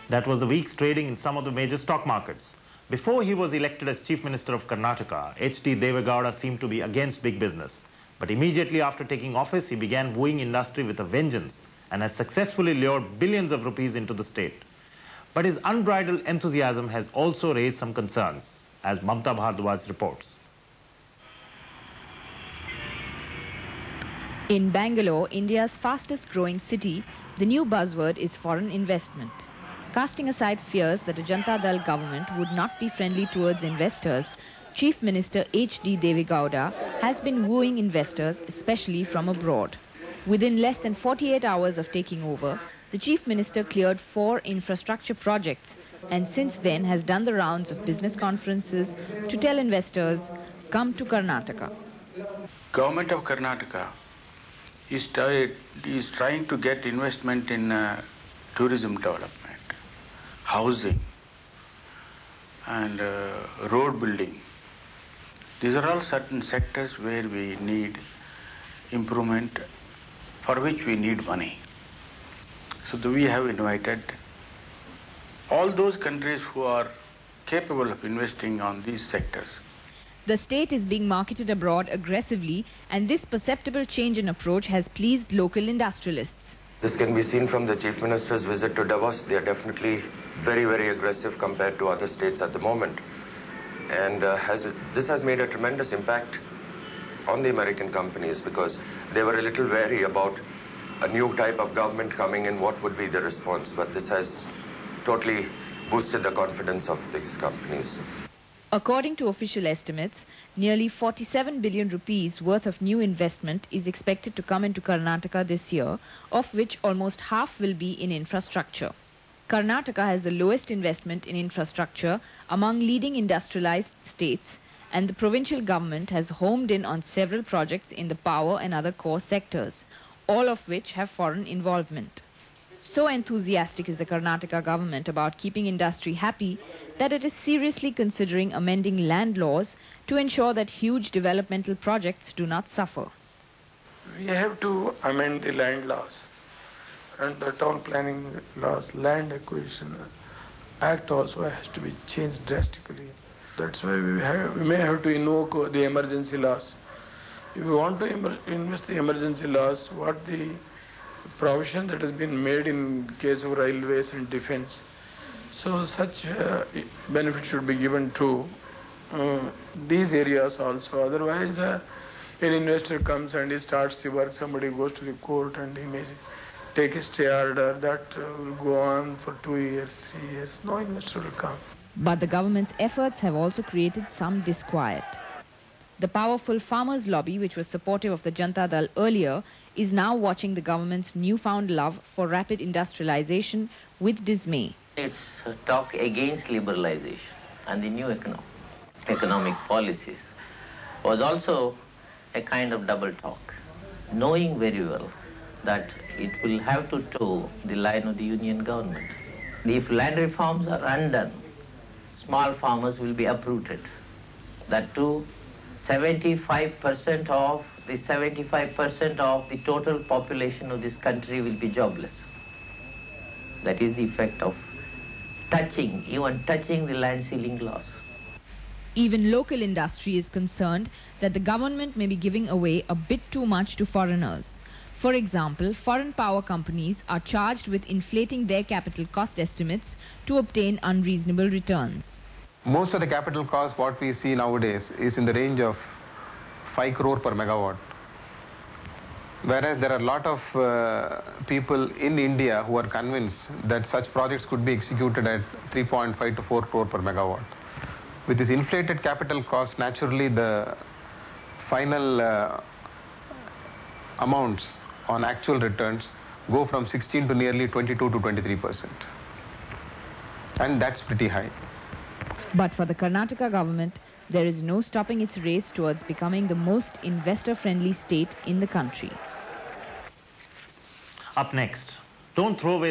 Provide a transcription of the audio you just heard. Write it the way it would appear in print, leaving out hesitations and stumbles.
That was the week's trading in some of the major stock markets. Before he was elected as Chief Minister of Karnataka, H.D. Devegowda seemed to be against big business. But immediately after taking office, he began wooing industry with a vengeance and has successfully lured billions of rupees into the state. But his unbridled enthusiasm has also raised some concerns, as Mamta Bhardwaj reports. In Bangalore, India's fastest growing city, the new buzzword is foreign investment. Casting aside fears that a Janata Dal government would not be friendly towards investors, Chief Minister H.D. Devegowda has been wooing investors, especially from abroad. Within less than 48 hours of taking over, the Chief Minister cleared 4 infrastructure projects and since then has done the rounds of business conferences to tell investors, come to Karnataka. Government of Karnataka is trying to get investment in tourism development, housing and road building. These are all certain sectors where we need improvement, for which we need money. So we have invited all those countries who are capable of investing on these sectors. The state is being marketed abroad aggressively, and this perceptible change in approach has pleased local industrialists. This can be seen from the Chief Minister's visit to Davos. They are definitely very, very aggressive compared to other states at the moment. And this has made a tremendous impact on the American companies because they were a little wary about a new type of government coming in, what would be the response. But this has totally boosted the confidence of these companies. According to official estimates, nearly 47 billion rupees worth of new investment is expected to come into Karnataka this year, of which almost half will be in infrastructure. Karnataka has the lowest investment in infrastructure among leading industrialized states, and the provincial government has homed in on several projects in the power and other core sectors, all of which have foreign involvement. So enthusiastic is the Karnataka government about keeping industry happy that it is seriously considering amending land laws to ensure that huge developmental projects do not suffer. We have to amend the land laws and the town planning laws. Land Acquisition Act also has to be changed drastically. That's why we may have to invoke the emergency laws. If we want to invest the emergency laws, what the provision that has been made in case of railways and defense, so such benefit should be given to these areas also. Otherwise, an investor comes and he starts the work, somebody goes to the court and he may take a stay order that will go on for 2 years, 3 years. No investor will come. But the government's efforts have also created some disquiet. The powerful farmers' lobby, which was supportive of the Janata Dal earlier, is now watching the government's newfound love for rapid industrialization with dismay. Its talk against liberalization and the new economic policies was also a kind of double talk, knowing very well that it will have to toe the line of the union government. If land reforms are undone, small farmers will be uprooted. That too, 75% of the total population of this country will be jobless. That is the effect of even touching the land ceiling laws. Even local industry is concerned that the government may be giving away a bit too much to foreigners. For example, foreign power companies are charged with inflating their capital cost estimates to obtain unreasonable returns. Most of the capital cost, what we see nowadays, is in the range of 5 crore per megawatt. Whereas there are a lot of people in India who are convinced that such projects could be executed at 3.5 to 4 crore per megawatt. With this inflated capital cost, naturally the final amounts on actual returns go from 16 to nearly 22 to 23%. And that's pretty high. But for the Karnataka government, there is no stopping its race towards becoming the most investor-friendly state in the country. Up next, don't throw away